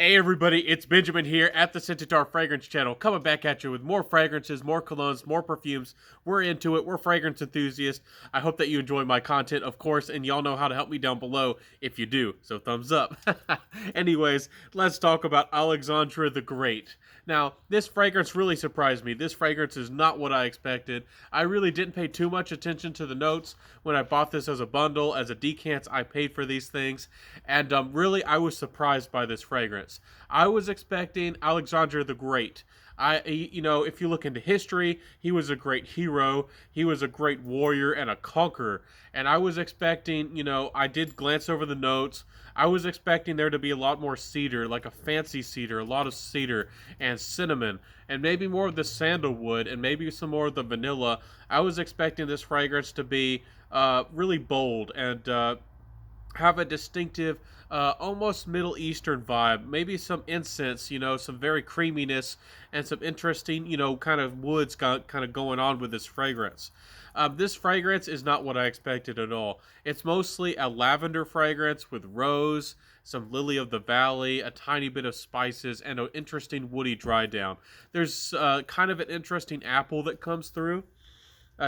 Hey everybody, it's Benjamin here at the Centaur Fragrance Channel, coming back at you with more fragrances, more colognes, more perfumes. We're into it. We're fragrance enthusiasts. I hope that you enjoy my content, of course, and y'all know how to help me down below if you do, so thumbs up. Anyways, let's talk about Alexandria the Great. Now, this fragrance really surprised me. This fragrance is not what I expected. I really didn't pay too much attention to the notes when I bought this as a bundle, as a decants. I paid for these things, and really I was surprised by this fragrance. I was expecting Alexander the Great. If you look into history, he was a great hero. He was a great warrior and a conqueror. And I was expecting, I did glance over the notes. I was expecting there to be a lot more cedar, like a fancy cedar, a lot of cedar and cinnamon, and maybe more of the sandalwood, and maybe some more of the vanilla. I was expecting this fragrance to be really bold and have a distinctive, almost Middle Eastern vibe. Maybe some incense, some very creaminess and some interesting, kind of woods kind of going on with this fragrance. This fragrance is not what I expected at all. It's mostly a lavender fragrance with rose, some lily of the valley, a tiny bit of spices, and an interesting woody dry down. There's kind of an interesting apple that comes through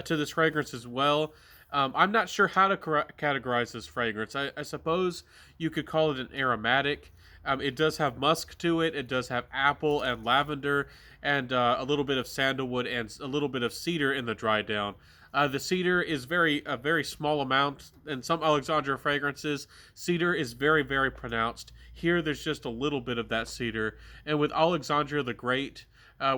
to this fragrance as well. I'm not sure how to categorize this fragrance. I suppose you could call it an aromatic. It does have musk to it. It does have apple and lavender and a little bit of sandalwood and a little bit of cedar in the dry down. The cedar is a very small amount. In some Alexandria fragrances, cedar is very, very pronounced. Here, there's just a little bit of that cedar. And with Alexandria the Great,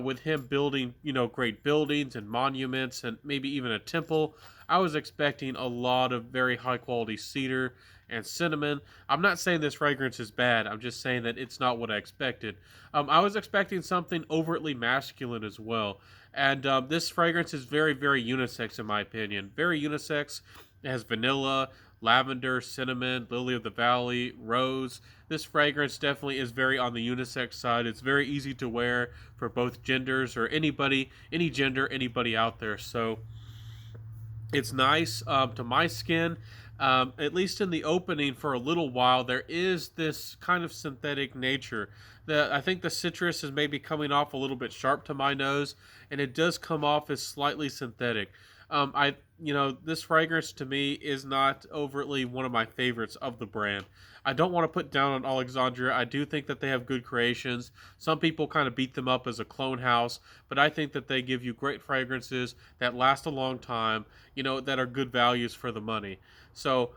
with him building, great buildings and monuments and maybe even a temple, I was expecting a lot of very high quality cedar and cinnamon. I'm not saying this fragrance is bad. I'm just saying that it's not what I expected. I was expecting something overtly masculine as well. And this fragrance is very, very unisex in my opinion. Very unisex. It has vanilla, lavender, cinnamon, lily of the valley, rose. This fragrance definitely is very on the unisex side. It's very easy to wear for both genders or anybody, any gender, anybody out there. So it's nice to my skin. At least in the opening for a little while, there is this kind of synthetic nature. I think the citrus is maybe coming off a little bit sharp to my nose, and it does come off as slightly synthetic. This fragrance to me is not overtly one of my favorites of the brand. I don't want to put down on Alexandria. I do think that they have good creations. Some people kind of beat them up as a clone house, but I think that they give you great fragrances that last a long time, that are good values for the money. So,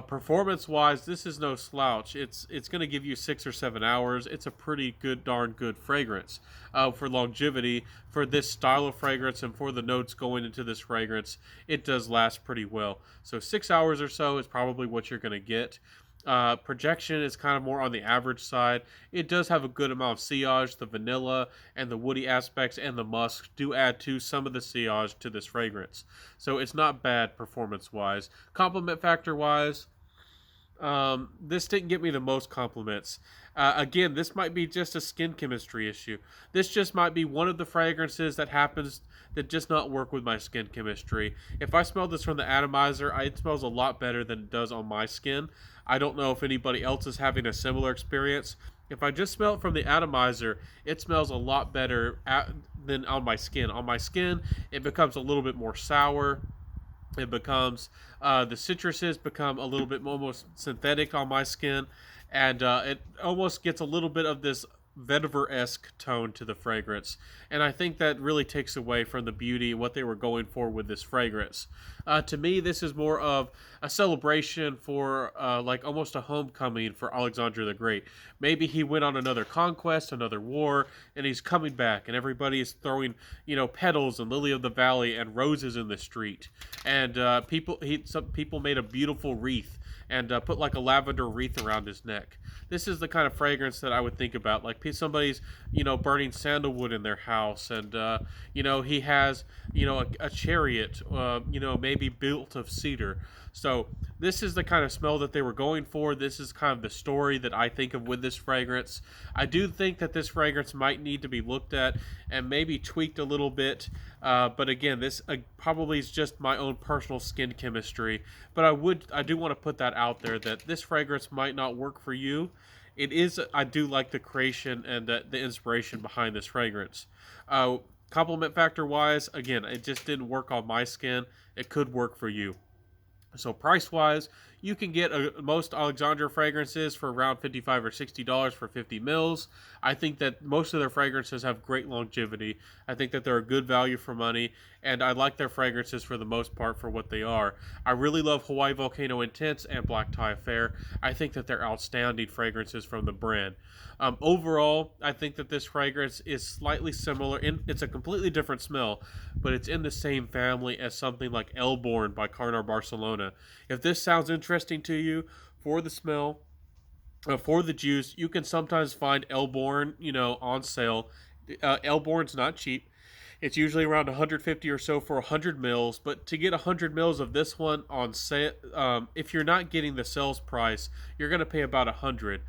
performance-wise, this is no slouch. It's going to give you 6 or 7 hours. It's a pretty good, darn good fragrance. For longevity, for this style of fragrance, and for the notes going into this fragrance, it does last pretty well. So 6 hours or so is probably what you're going to get. Projection is kind of more on the average side. It does have a good amount of sillage. The vanilla and the woody aspects and the musk do add to some of the sillage to this fragrance. So it's not bad performance-wise. Compliment factor-wise, this didn't get me the most compliments. Again, this might be just a skin chemistry issue. This just might be one of the fragrances that happens that just not work with my skin chemistry. If I smell this from the atomizer, it smells a lot better than it does on my skin. I don't know if anybody else is having a similar experience. If I just smell it from the atomizer, it smells a lot better than on my skin. On my skin, it becomes a little bit more sour. It becomes the citruses become a little bit almost synthetic on my skin, and it almost gets a little bit of this vetiver-esque tone to the fragrance, and I think that really takes away from the beauty what they were going for with this fragrance. To me, this is more of a celebration for like almost a homecoming for Alexander the Great. Maybe he went on another conquest, another war, and he's coming back, and everybody is throwing petals and lily of the valley and roses in the street, and some people made a beautiful wreath and put like a lavender wreath around his neck. This is the kind of fragrance that I would think about. Like somebody's, burning sandalwood in their house, and he has, a chariot, maybe built of cedar. So this is the kind of smell that they were going for. This is kind of the story that I think of with this fragrance. I do think that this fragrance might need to be looked at and maybe tweaked a little bit. But again, this probably is just my own personal skin chemistry. But I do want to put that out there that this fragrance might not work for you. it is, I do like the creation and the inspiration behind this fragrance. Uh, Compliment factor wise, again, it just didn't work on my skin. It could work for you. So price wise, you can get most Alexandria fragrances for around $55 or $60 for 50 mils. I think that most of their fragrances have great longevity. I think that they're a good value for money, and I like their fragrances for the most part for what they are. I really love Hawaii Volcano Intense and Black Tie Affair. I think that they're outstanding fragrances from the brand. Overall, I think that this fragrance is slightly similar. It's a completely different smell, but it's in the same family as something like Elborn by Carnar Barcelona. If this sounds interesting to you, for the smell, for the juice, you can sometimes find Elborn, on sale. Elborn's not cheap. It's usually around 150 or so for 100 mils, but to get 100 mils of this one on sale, if you're not getting the sales price, you're going to pay about 100.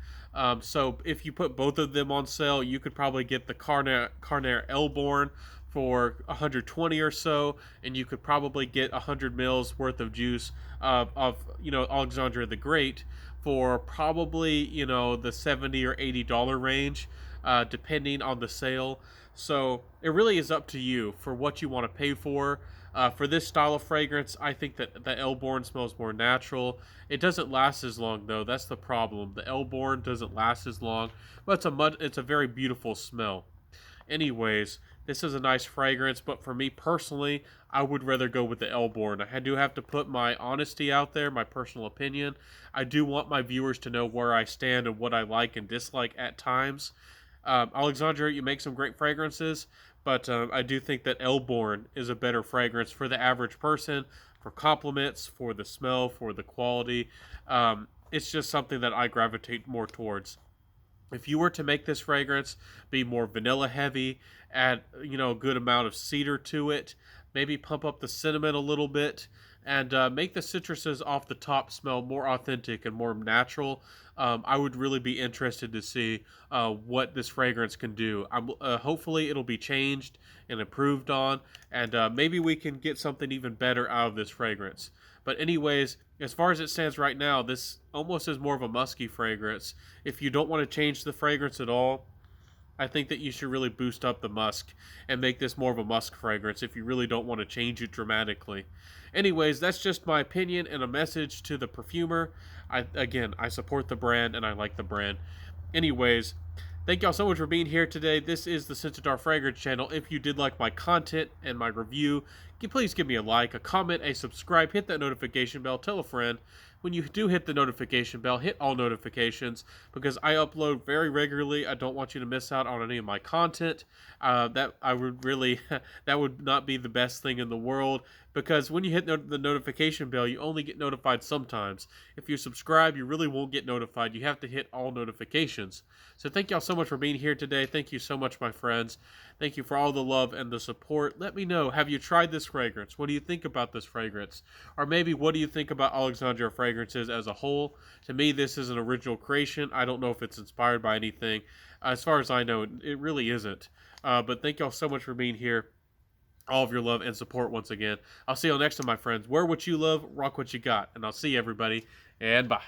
So if you put both of them on sale, you could probably get the Carnair Elborn for 120 or so, and you could probably get 100 mils worth of juice of Alexandria the Great for probably the 70 or $80 range, depending on the sale. So it really is up to you for what you want to pay for. For this style of fragrance, I think that the Elborn smells more natural. It doesn't last as long though. That's the problem. The Elborn doesn't last as long, but it's a very beautiful smell. Anyways, this is a nice fragrance, but for me personally, I would rather go with the Elborn. I do have to put my honesty out there, my personal opinion. I do want my viewers to know where I stand and what I like and dislike at times. Alexandria, you make some great fragrances, but I do think that Elborn is a better fragrance for the average person, for compliments, for the smell, for the quality. It's just something that I gravitate more towards. If you were to make this fragrance be more vanilla heavy, add a good amount of cedar to it, maybe pump up the cinnamon a little bit, and make the citruses off the top smell more authentic and more natural, I would really be interested to see what this fragrance can do. Hopefully it'll be changed and improved on, and maybe we can get something even better out of this fragrance. But anyways, as far as it stands right now, this almost is more of a musky fragrance. If you don't want to change the fragrance at all, I think that you should really boost up the musk and make this more of a musk fragrance if you really don't want to change it dramatically. Anyways, that's just my opinion and a message to the perfumer. I support the brand and I like the brand. Anyways, thank y'all so much for being here today. This is the Centaur Fragrance channel. If you did like my content and my review, please give me a like, a comment, a subscribe, hit that notification bell, tell a friend. When you do hit the notification bell, hit all notifications because I upload very regularly. I don't want you to miss out on any of my content. That would not be the best thing in the world because when you hit the notification bell, you only get notified sometimes. If you subscribe, you really won't get notified. You have to hit all notifications. So thank y'all so much for being here today. Thank you so much, my friends. Thank you for all the love and the support. Let me know, have you tried this fragrance? What do you think about this fragrance? Or maybe what do you think about Alexandria Fragrances as a whole? To me, this is an original creation. I don't know if it's inspired by anything. As far as I know, it really isn't. But thank y'all so much for being here. All of your love and support once again. I'll see y'all next time, my friends. Wear what you love, rock what you got. And I'll see you, everybody. And bye.